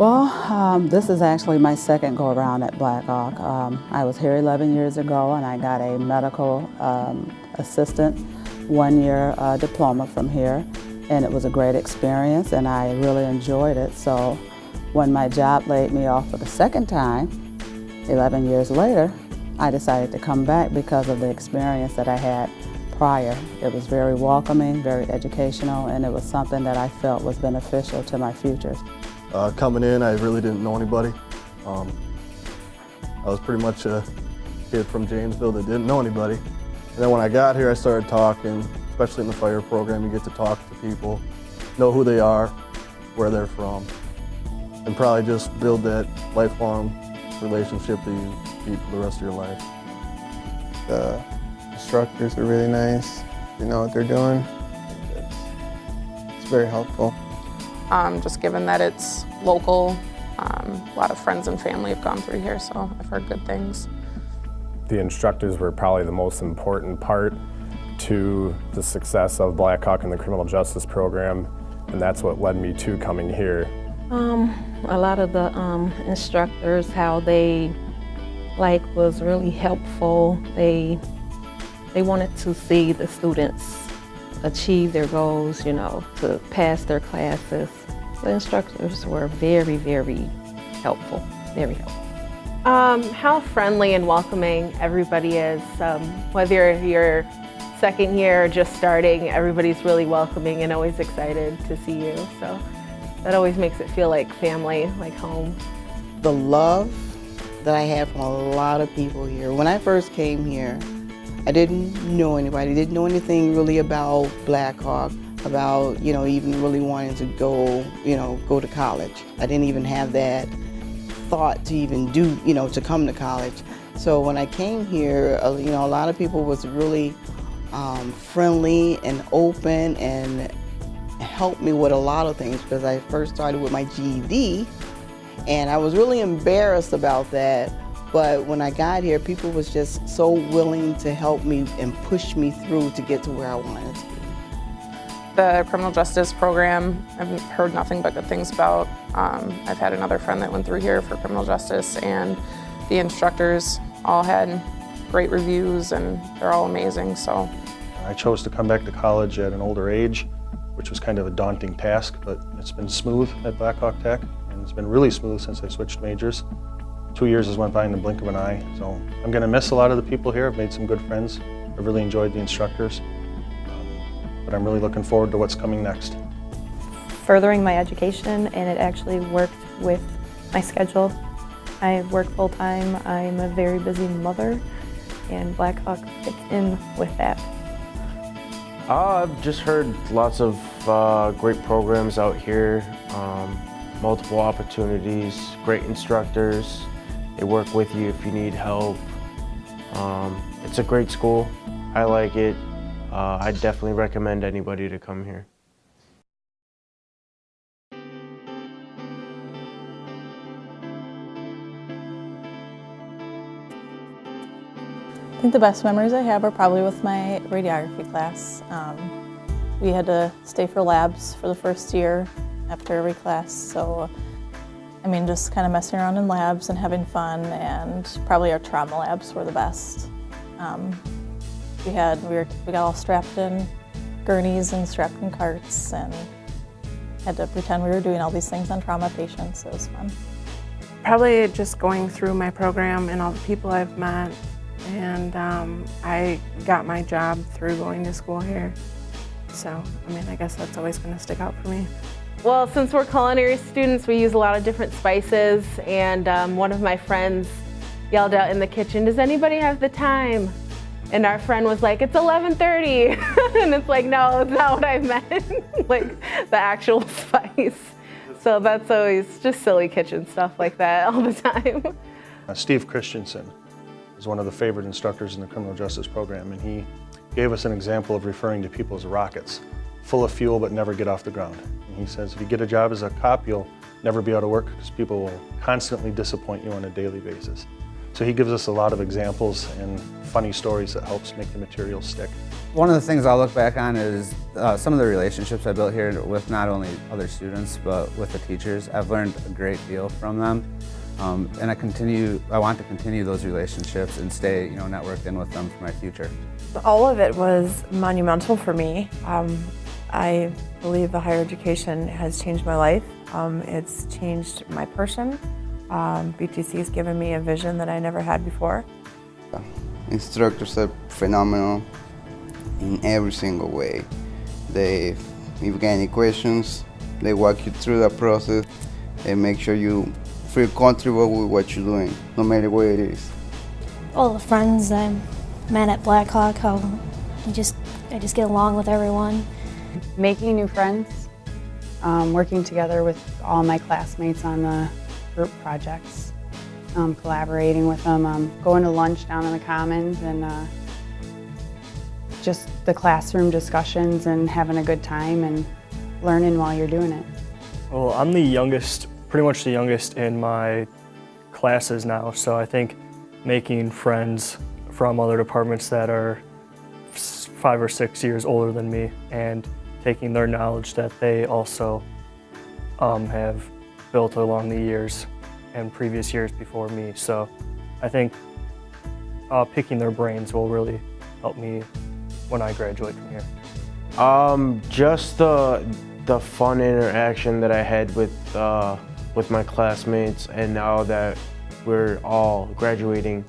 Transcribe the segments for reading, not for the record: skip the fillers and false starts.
Well, this is actually my second go-around at Blackhawk. I was here 11 years ago and I got a medical assistant one-year diploma from here, and it was a great experience and I really enjoyed it. So when my job laid me off for the second time, 11 years later, I decided to come back because of the experience that I had prior. It was very welcoming, very educational, and it was something that I felt was beneficial to my futures. Coming in, I really didn't know anybody. I was pretty much a kid from Janesville that didn't know anybody. And then when I got here, I started talking, especially in the fire program. You get to talk to people, know who they are, where they're from, and probably just build that lifelong relationship that you keep for the rest of your life. The instructors are really nice. They know what they're doing. It's very helpful. Just given that it's local, a lot of friends and family have gone through here, so I've heard good things. The instructors were probably the most important part to the success of Blackhawk and the criminal justice program, and that's what led me to coming here. A lot of the instructors, how they was really helpful. They wanted to see the students achieve their goals, to pass their classes. The instructors were very, very helpful, very helpful. How friendly and welcoming everybody is. Whether you're second year or just starting, everybody's really welcoming and always excited to see you. So that always makes it feel like family, like home. The love that I have from a lot of people here. When I first came here, I didn't know anybody, didn't know anything really about Blackhawk, about, even really wanting to go, go to college. I didn't even have that thought to even do, to come to college. So when I came here, a lot of people was really friendly and open and helped me with a lot of things, because I first started with my GED and I was really embarrassed about that. But when I got here, people was just so willing to help me and push me through to get to where I wanted to be. The criminal justice program, I've heard nothing but good things about. I've had another friend that went through here for criminal justice, and the instructors all had great reviews and they're all amazing. So I chose to come back to college at an older age, which was kind of a daunting task, but it's been smooth at Blackhawk Tech, and it's been really smooth since I switched majors. 2 years has went by in the blink of an eye, so I'm going to miss a lot of the people here. I've made some good friends. I've really enjoyed the instructors, but I'm really looking forward to what's coming next. Furthering my education, and it actually worked with my schedule. I work full-time, I'm a very busy mother, and Blackhawk fits in with that. I've just heard lots of great programs out here, multiple opportunities, great instructors. They work with you if you need help. It's a great school. I like it. I definitely recommend anybody to come here. I think the best memories I have are probably with my radiography class. We had to stay for labs for the first year after every class, so just kind of messing around in labs and having fun, and probably our trauma labs were the best. We got all strapped in gurneys and strapped in carts and had to pretend we were doing all these things on trauma patients. It was fun. Probably just going through my program and all the people I've met, and I got my job through going to school here. So, I guess that's always going to stick out for me. Well, since we're culinary students, we use a lot of different spices, and one of my friends yelled out in the kitchen, "Does anybody have the time?" And our friend was like, "It's 11:30. And it's like, no, that's not what I meant. Like the actual spice. So that's always just silly kitchen stuff like that all the time. Steve Christensen is one of the favorite instructors in the criminal justice program, and he gave us an example of referring to people as rockets, full of fuel but never get off the ground. And he says if you get a job as a cop, you'll never be out of work because people will constantly disappoint you on a daily basis. So he gives us a lot of examples and funny stories that helps make the material stick. One of the things I'll look back on is some of the relationships I built here with not only other students, but with the teachers. I've learned a great deal from them. And I want to continue those relationships and stay, networked in with them for my future. All of it was monumental for me. I believe the higher education has changed my life. It's changed my person. BTC has given me a vision that I never had before. Instructors are phenomenal in every single way. If you got any questions, they walk you through that process and make sure you feel comfortable with what you're doing, no matter where it is. All the friends I met at Blackhawk, how I just get along with everyone. Making new friends, working together with all my classmates on the group projects, collaborating with them, going to lunch down in the Commons, and just the classroom discussions and having a good time and learning while you're doing it. Well, I'm the youngest, pretty much the youngest in my classes now, so I think making friends from other departments that are 5 or 6 years older than me and taking their knowledge that they also have built along the years and previous years before me. So I think picking their brains will really help me when I graduate from here. Just the fun interaction that I had with my classmates, and now that we're all graduating,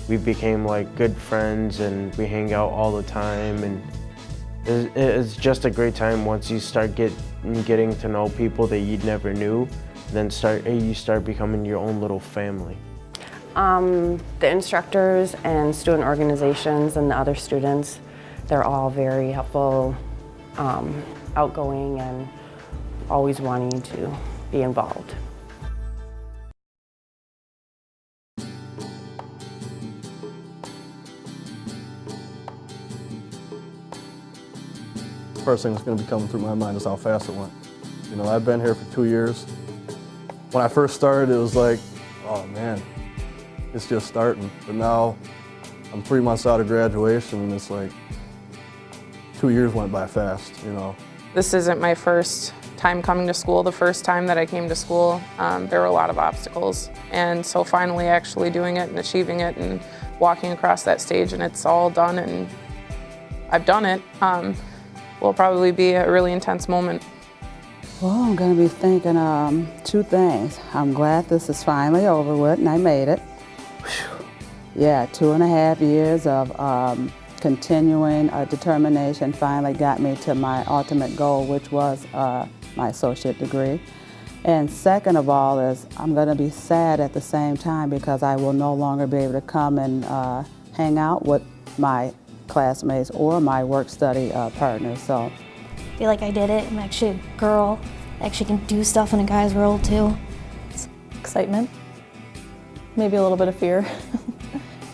we became like good friends and we hang out all the time, and it's just a great time once you start getting to know people that you never knew. Then you start becoming your own little family. The instructors and student organizations and the other students, they're all very helpful, outgoing, and always wanting to be involved. First thing that's going to be coming through my mind is how fast it went. I've been here for 2 years. When I first started, it was like, oh man, it's just starting. But now I'm 3 months out of graduation, and it's like 2 years went by fast, This isn't my first time coming to school. The first time that I came to school, there were a lot of obstacles. And so finally actually doing it and achieving it and walking across that stage, and it's all done and I've done it, will probably be a really intense moment. Well, I'm going to be thinking 2 things. I'm glad this is finally over with and I made it. Whew. Yeah, 2.5 years of continuing determination finally got me to my ultimate goal, which was my associate degree. And second of all is I'm going to be sad at the same time because I will no longer be able to come and hang out with my classmates or my work-study partners. So I feel like I did it. I'm actually a girl. I actually can do stuff in a guy's world too. It's excitement, maybe a little bit of fear,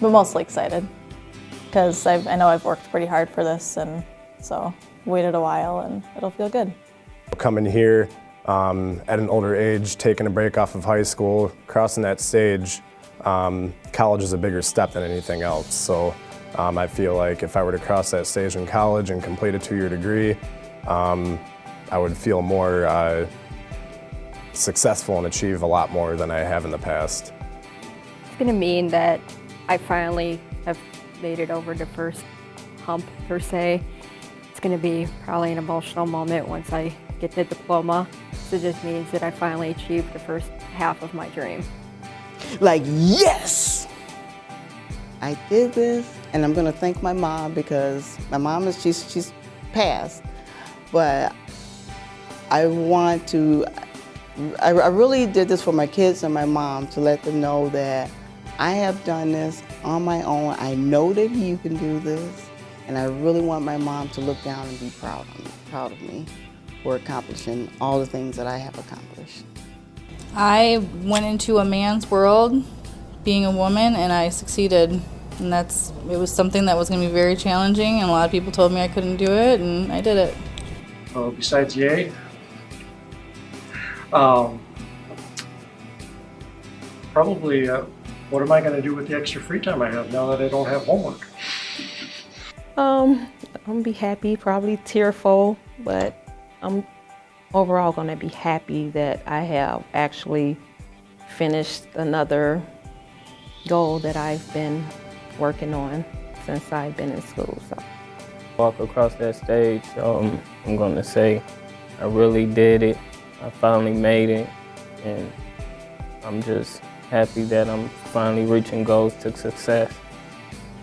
but mostly excited because I know I've worked pretty hard for this, and so waited a while and it'll feel good. Coming here at an older age, taking a break off of high school, crossing that stage, college is a bigger step than anything else. So I feel like if I were to cross that stage in college and complete a 2-year degree, I would feel more successful and achieve a lot more than I have in the past. It's going to mean that I finally have made it over the first hump, per se. It's going to be probably an emotional moment once I get the diploma. So it just means that I finally achieved the first half of my dream. Like, yes! I did this, and I'm gonna thank my mom because my mom is, she's passed, but I really did this for my kids and my mom to let them know that I have done this on my own. I know that you can do this, and I really want my mom to look down and be proud of me for accomplishing all the things that I have accomplished. I went into a man's world being a woman, and I succeeded. And it was something that was going to be very challenging, and a lot of people told me I couldn't do it, and I did it. Besides yay, probably what am I going to do with the extra free time I have now that I don't have homework? I'm gonna be happy, probably tearful, but I'm overall gonna be happy that I have actually finished another goal that I've been working on since I've been in school. So. Walk across that stage, I'm gonna say I really did it. I finally made it, and I'm just happy that I'm finally reaching goals to success.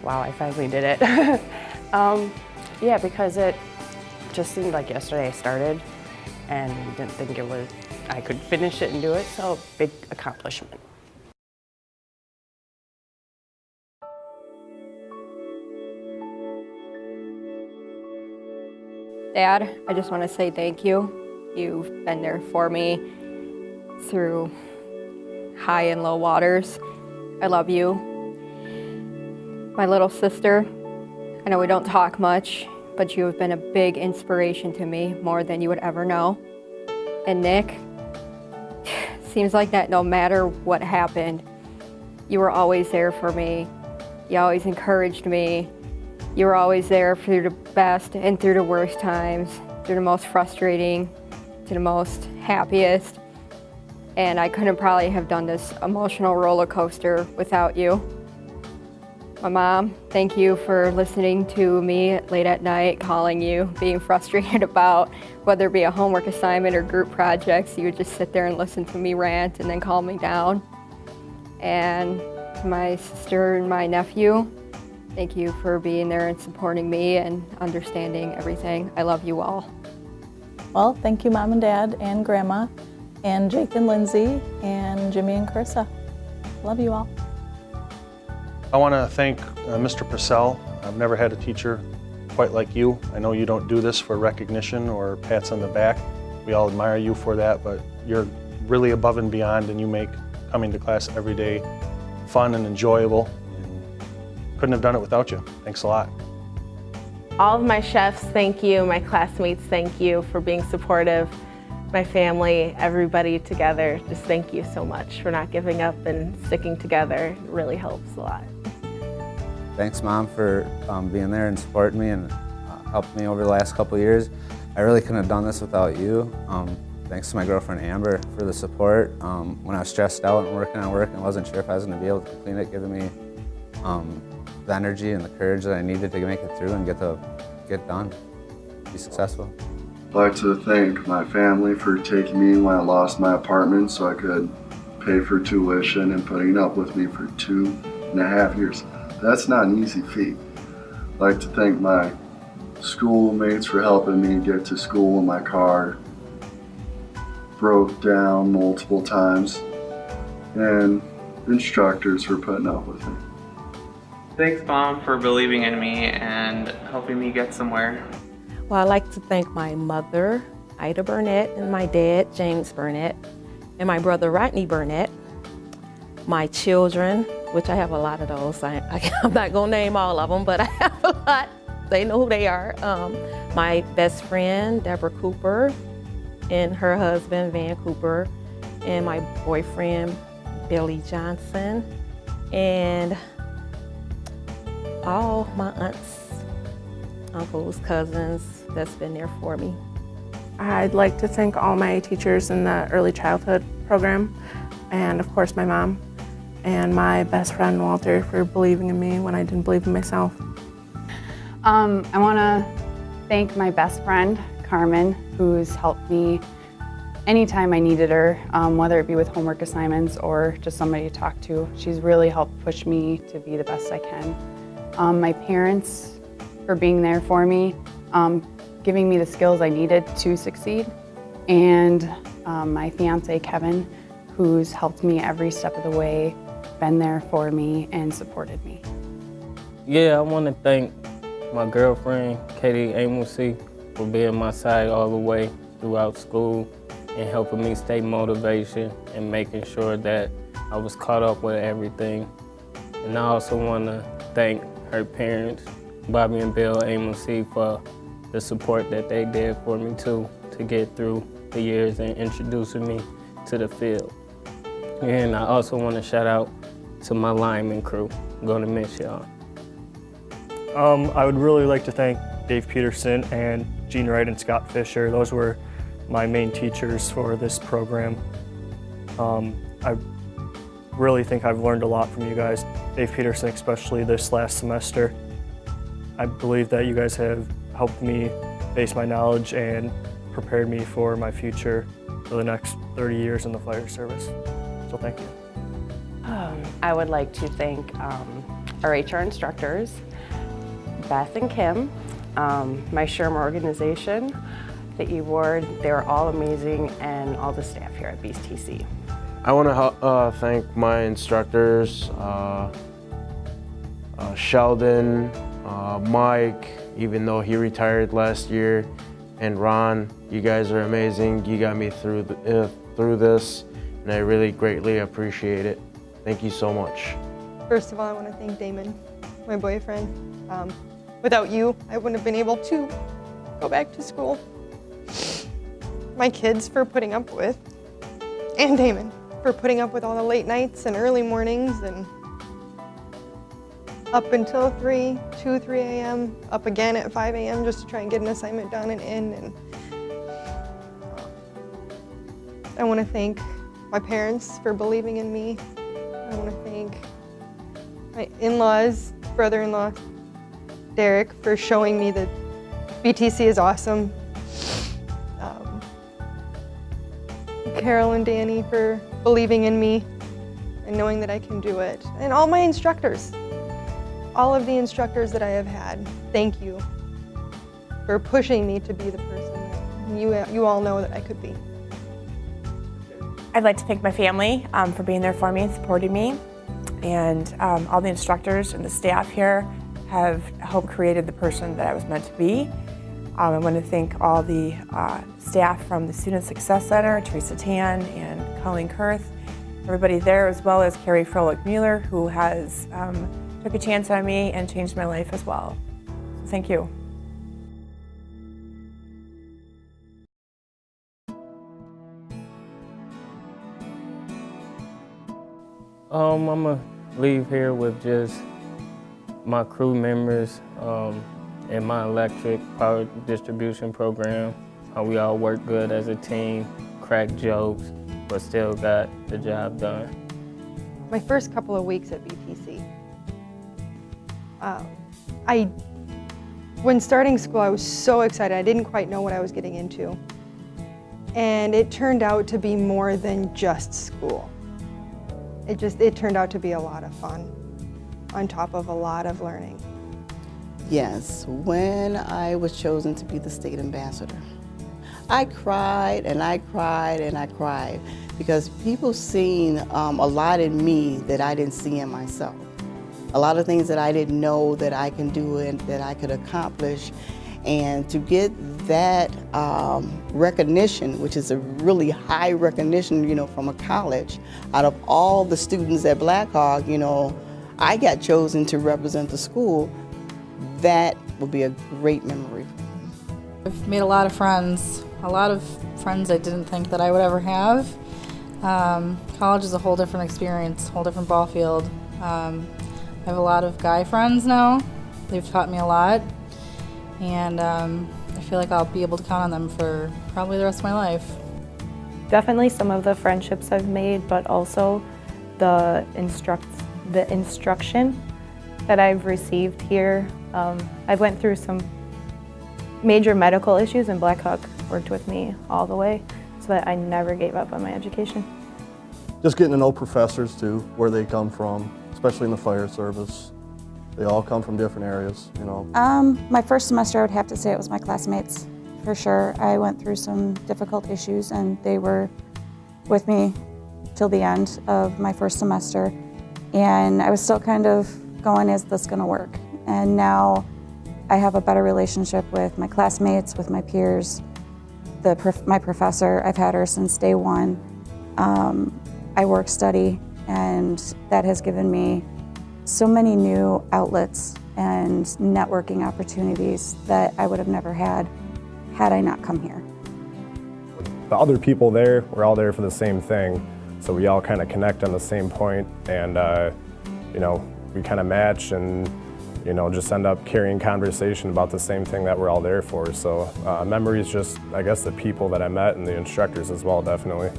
Wow, I finally did it. Yeah, because it just seemed like yesterday I started and didn't think I could finish it and do it, so big accomplishment. Dad, I just want to say thank you. You've been there for me through high and low waters. I love you. My little sister, I know we don't talk much, but you have been a big inspiration to me, more than you would ever know. And Nick, seems like that no matter what happened, you were always there for me. You always encouraged me. You were always there through the best and through the worst times, through the most frustrating to the most happiest. And I couldn't probably have done this emotional roller coaster without you. My mom, thank you for listening to me late at night, calling you, being frustrated about whether it be a homework assignment or group projects. You would just sit there and listen to me rant and then calm me down. And to my sister and my nephew, thank you for being there and supporting me and understanding everything. I love you all. Well, thank you, Mom and Dad and Grandma, and Jake and Lindsay, and Jimmy and Carissa. Love you all. I want to thank Mr. Purcell. I've never had a teacher quite like you. I know you don't do this for recognition or pats on the back. We all admire you for that, but you're really above and beyond, and you make coming to class every day fun and enjoyable. Couldn't have done it without you. Thanks a lot. All of my chefs, thank you. My classmates, thank you for being supportive. My family, everybody together, just thank you so much for not giving up and sticking together. It really helps a lot. Thanks, Mom, for being there and supporting me and helped me over the last couple of years. I really couldn't have done this without you. Thanks to my girlfriend, Amber, for the support. When I was stressed out and working on work and wasn't sure if I was going to be able to complete it, giving me the energy and the courage that I needed to make it through and get done, be successful. I'd like to thank my family for taking me when I lost my apartment so I could pay for tuition and putting up with me for 2.5 years. That's not an easy feat. I'd like to thank my schoolmates for helping me get to school when my car broke down multiple times, and instructors for putting up with me. Thanks, Mom, for believing in me and helping me get somewhere. Well, I'd like to thank my mother, Ida Burnett, and my dad, James Burnett, and my brother, Rodney Burnett, my children, which I have a lot of those. I'm not going to name all of them, but I have a lot. They know who they are. My best friend, Deborah Cooper, and her husband, Van Cooper, and my boyfriend, Billy Johnson, and all my aunts, uncles, cousins that's been there for me. I'd like to thank all my teachers in the early childhood program, and of course my mom, and my best friend Walter for believing in me when I didn't believe in myself. I want to thank my best friend, Carmen, who's helped me anytime I needed her, whether it be with homework assignments or just somebody to talk to. She's really helped push me to be the best I can. My parents for being there for me, giving me the skills I needed to succeed, and my fiance, Kevin, who's helped me every step of the way, been there for me, and supported me. Yeah, I want to thank my girlfriend, Katie Amosy, for being my side all the way throughout school and helping me stay motivated and making sure that I was caught up with everything. And I also want to thank her parents, Bobby and Bill Amosy, for the support that they did for me too, to get through the years and introducing me to the field. And I also want to shout out to my lineman crew. I'm gonna miss y'all. I would really like to thank Dave Peterson and Gene Wright and Scott Fisher. Those were my main teachers for this program. I really think I've learned a lot from you guys, Dave Peterson especially this last semester. I believe that you guys have helped me base my knowledge and prepared me for my future for the next 30 years in the fire service. So thank you. I would like to thank our HR instructors, Beth and Kim, my SHRM organization, the E-Ward. They were all amazing, and all the staff here at BTC. I want to thank my instructors, Sheldon, Mike, even though he retired last year, and Ron. You guys are amazing. You got me through this, and I really greatly appreciate it. Thank you so much. First of all, I want to thank Damon, my boyfriend. Without you, I wouldn't have been able to go back to school. My kids for putting up with, and Damon for putting up with all the late nights and early mornings and up until 3 a.m., up again at 5 a.m. just to try and get an assignment done and in. And I want to thank my parents for believing in me. I want to thank my in-laws, brother-in-law, Derek, for showing me that BTC is awesome. Carol and Danny for believing in me and knowing that I can do it. And all my instructors, all of the instructors that I have had, thank you for pushing me to be the person that you all know that I could be. I'd like to thank my family for being there for me and supporting me. And all the instructors and the staff here have helped created the person that I was meant to be. I want to thank all the staff from the Student Success Center, Teresa Tan and Colleen Kurth, everybody there, as well as Carrie Froelich-Mueller, who has took a chance on me and changed my life as well. So thank you. I'm gonna leave here with just my crew members and my electric power distribution program, how we all work good as a team, crack jokes, but still got the job done. My first couple of weeks at BTC, when starting school, I was so excited. I didn't quite know what I was getting into. And it turned out to be more than just school. It turned out to be a lot of fun, on top of a lot of learning. Yes, when I was chosen to be the state ambassador, I cried and I cried and I cried because people seen a lot in me that I didn't see in myself. A lot of things that I didn't know that I can do and that I could accomplish. And to get that recognition, which is a really high recognition, from a college, out of all the students at Blackhawk, I got chosen to represent the school. That will be a great memory. I've made a lot of friends I didn't think that I would ever have. College is a whole different experience, whole different ball field. I have a lot of guy friends now. They've taught me a lot, and I feel like I'll be able to count on them for probably the rest of my life. Definitely some of the friendships I've made, but also the instruction that I've received here. I went through some major medical issues, and Blackhawk worked with me all the way so that I never gave up on my education. Just getting to know professors too, where they come from, especially in the fire service. They all come from different areas, My first semester, I would have to say it was my classmates, for sure. I went through some difficult issues, and they were with me till the end of my first semester. And I was still kind of going, is this gonna work? And now I have a better relationship with my classmates, with my peers, my professor. I've had her since day one. I work study, and that has given me so many new outlets and networking opportunities that I would have never had I not come here. The other people there, we're all there for the same thing, so we all kind of connect on the same point, and we kind of match and just end up carrying conversation about the same thing that we're all there for. So memories, just I guess the people that I met and the instructors as well, definitely.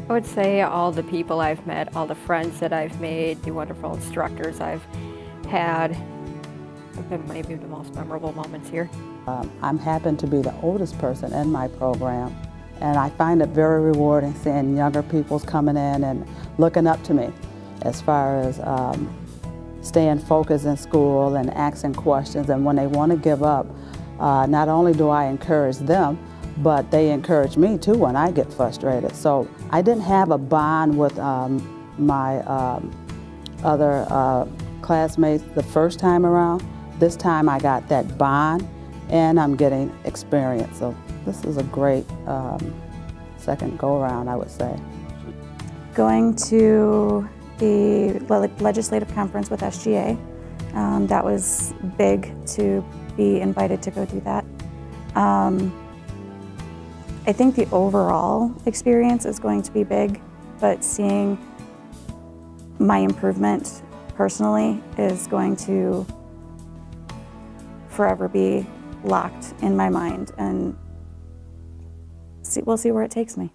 I would say all the people I've met, all the friends that I've made, the wonderful instructors I've had have been maybe the most memorable moments here. I'm happen to be the oldest person in my program, and I find it very rewarding seeing younger people's coming in and looking up to me as far as staying focused in school and asking questions, and when they want to give up, not only do I encourage them, but they encourage me too when I get frustrated. So I didn't have a bond with my other classmates the first time around. This time I got that bond and I'm getting experience. So this is a great second go-around, I would say. Going to the legislative conference with SGA, that was big to be invited to go do that. I think the overall experience is going to be big, but seeing my improvement personally is going to forever be locked in my mind, and we'll see where it takes me.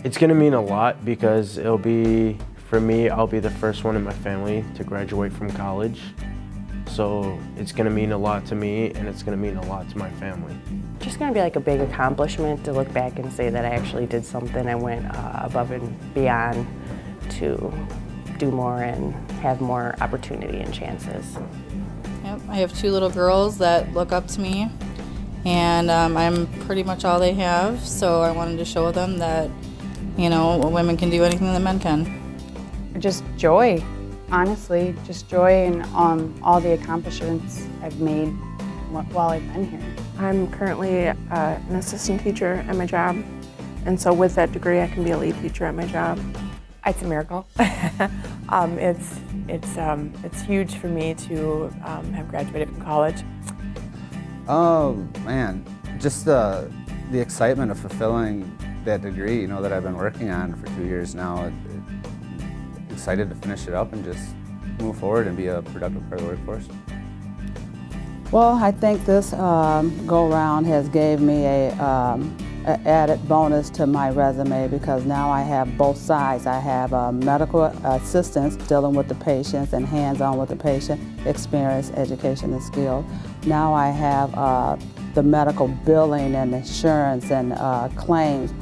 It's gonna mean a lot because it'll be, for me, I'll be the first one in my family to graduate from college. So it's gonna mean a lot to me and it's gonna mean a lot to my family. Just gonna be like a big accomplishment to look back and say that I actually did something. I went above and beyond to do more and have more opportunity and chances. Yep, I have 2 little girls that look up to me, and I'm pretty much all they have, so I wanted to show them that women can do anything that men can. Just joy, honestly, just joy in all the accomplishments I've made while I've been here. I'm currently an assistant teacher at my job, and so with that degree I can be a lead teacher at my job. It's a miracle. It's huge for me to have graduated from college. Oh man, just the excitement of fulfilling that degree, that I've been working on for 2 years now. Excited to finish it up and just move forward and be a productive part of the workforce. Well, I think this go-round has gave me a added bonus to my resume, because now I have both sides. I have medical assistance dealing with the patients and hands-on with the patient, experience, education, and skill. Now I have the medical billing and insurance and claims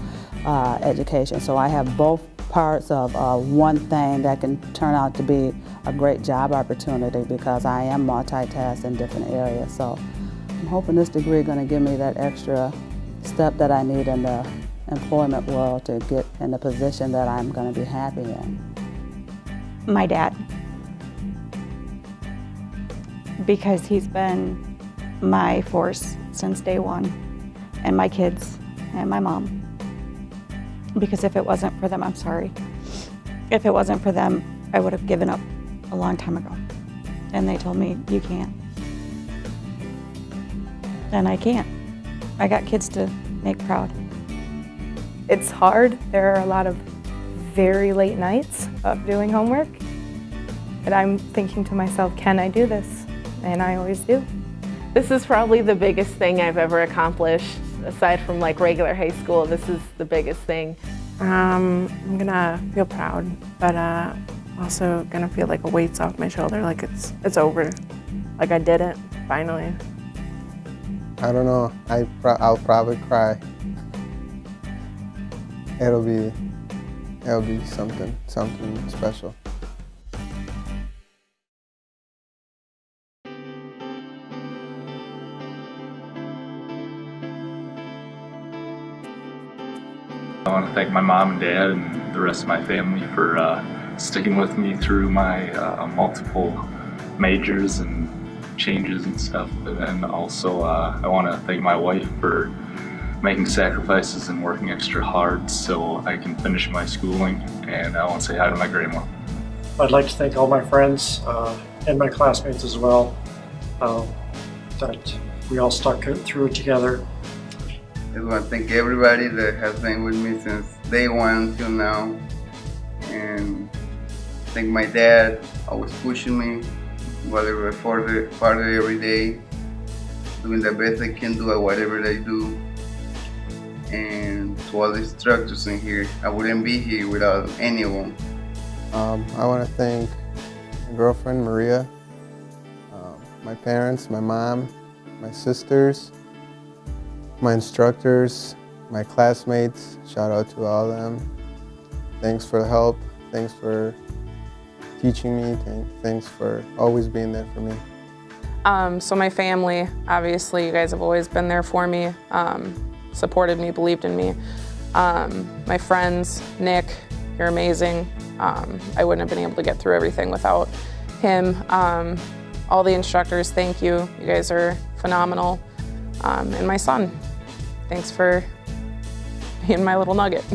education. So I have both parts of one thing that can turn out to be a great job opportunity, because I am multitasked in different areas. So I'm hoping this degree is going to give me that extra step that I need in the employment world to get in the position that I'm going to be happy in. My dad, because he's been my force since day one, and my kids and my mom. Because if it wasn't for them, I'm sorry. If it wasn't for them, I would have given up a long time ago. And they told me, you can't. And I can't. I got kids to make proud. It's hard. There are a lot of very late nights of doing homework. And I'm thinking to myself, can I do this? And I always do. This is probably the biggest thing I've ever accomplished. Aside from like regular high school, this is the biggest thing. I'm gonna feel proud, but also gonna feel like a weight's off my shoulder, like it's over. Like I did it, finally. I don't know, I'll probably cry. It'll be something special. I want to thank my mom and dad and the rest of my family for sticking with me through my multiple majors and changes and stuff. And then also I want to thank my wife for making sacrifices and working extra hard so I can finish my schooling. And I want to say hi to my grandma. I'd like to thank all my friends and my classmates as well that we all stuck through it together. I just want to thank everybody that has been with me since day one till now. And thank my dad, always pushing me, whatever farther every day, doing the best I can do at whatever I do. And to all the instructors in here, I wouldn't be here without any of them. I want to thank my girlfriend, Maria, my parents, my mom, my sisters, my instructors, my classmates. Shout out to all of them. Thanks for the help. Thanks for teaching me. Thanks for always being there for me. So my family, obviously, you guys have always been there for me, supported me, believed in me. My friends, Nick, you're amazing. I wouldn't have been able to get through everything without him. All the instructors, thank you. You guys are phenomenal. And my son, thanks for being my little nugget.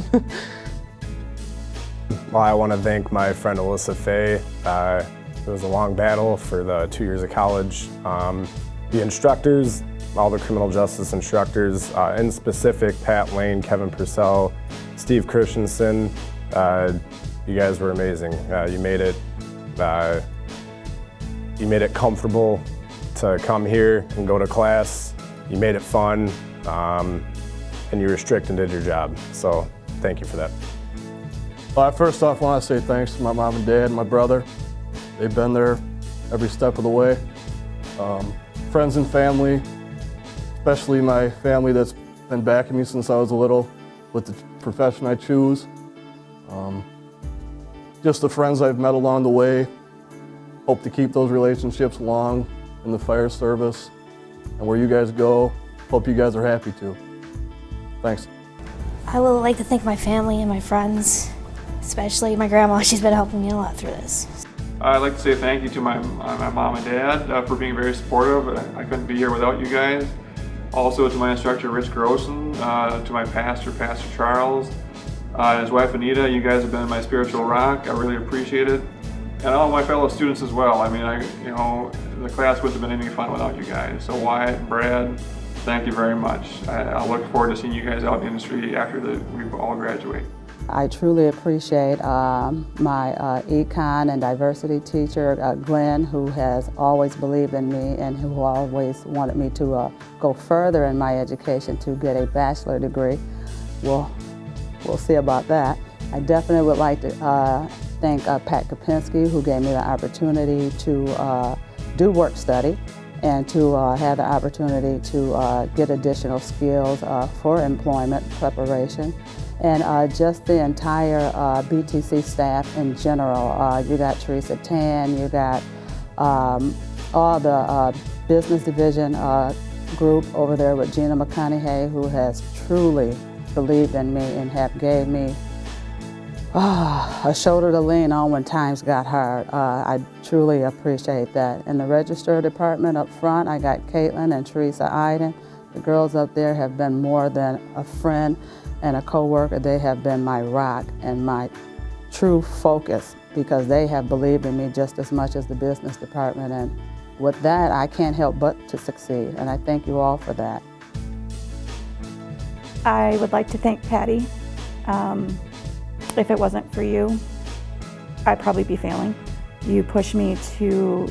Well, I want to thank my friend Alyssa Faye. It was a long battle for the 2 years of college. The instructors, all the criminal justice instructors, in specific, Pat Lane, Kevin Purcell, Steve Christensen, you guys were amazing. You made it comfortable to come here and go to class. You made it fun, and you were strict and did your job. So thank you for that. Well, first off, I want to say thanks to my mom and dad and my brother. They've been there every step of the way. Friends and family, especially my family that's been backing me since I was little with the profession I choose. Just the friends I've met along the way. Hope to keep those relationships long in the fire service. And where you guys go, hope you guys are happy too. Thanks. I would like to thank my family and my friends, especially my grandma. She's been helping me a lot through this. I'd like to say thank you to my mom and dad for being very supportive. I couldn't be here without you guys. Also to my instructor, Rich Grossen, to my pastor, Pastor Charles, and his wife, Anita. You guys have been my spiritual rock. I really appreciate it. And all my fellow students as well. I mean, the class wouldn't have been any fun without you guys. So Wyatt and Brad, thank you very much. I look forward to seeing you guys out in the industry after we all graduate. I truly appreciate my econ and diversity teacher, Glenn, who has always believed in me and who always wanted me to go further in my education to get a bachelor degree. We'll see about that. I definitely would like to thank Pat Kopinski, who gave me the opportunity to do work study and to have the opportunity to get additional skills for employment preparation. And just the entire BTC staff in general. You got Teresa Tan, you got all the business division group over there with Gina McConaughey, who has truly believed in me and have gave me a shoulder to lean on when times got hard. I truly appreciate that. In the register department up front, I got Caitlin and Teresa Iden. The girls up there have been more than a friend and a co-worker. They have been my rock and my true focus because they have believed in me just as much as the business department. And with that, I can't help but to succeed. And I thank you all for that. I would like to thank Patty. If it wasn't for you, I'd probably be failing. You push me to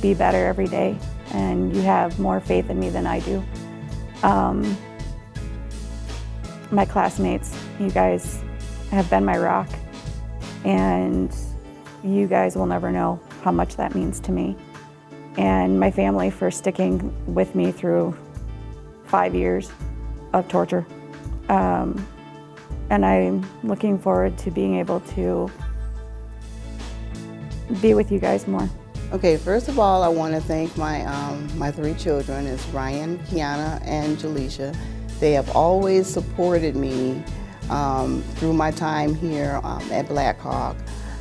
be better every day, and you have more faith in me than I do. My classmates, you guys have been my rock, and you guys will never know how much that means to me. And my family for sticking with me through 5 years of torture. And I'm looking forward to being able to be with you guys more. Okay, first of all, I want to thank my 3 children. It's Ryan, Kiana, and Jaleisha. They have always supported me through my time here at Blackhawk.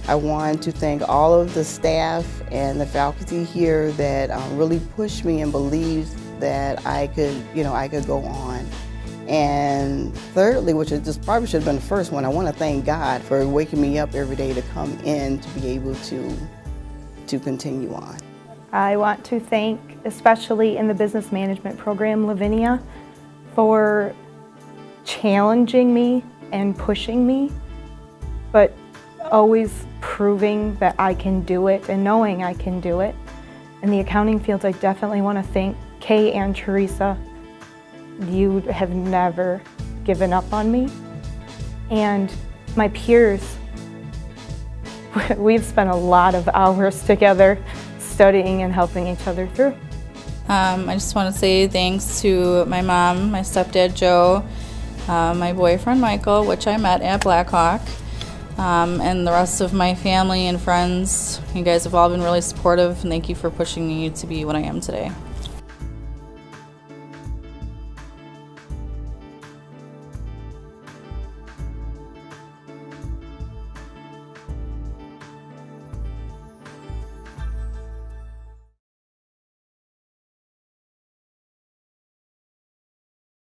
I want to thank all of the staff and the faculty here that really pushed me and believed that I could go on. And thirdly, which is just probably should have been the first one, I want to thank God for waking me up every day to come in to be able to continue on. I want to thank, especially in the business management program, Lavinia, for challenging me and pushing me, but always proving that I can do it and knowing I can do it. In the accounting fields, I definitely want to thank Kay and Teresa. You have never given up on me. And my peers, we've spent a lot of hours together studying and helping each other through. I just want to say thanks to my mom, my stepdad Joe, my boyfriend Michael, which I met at Blackhawk, and the rest of my family and friends. You guys have all been really supportive, and thank you for pushing me to be what I am today.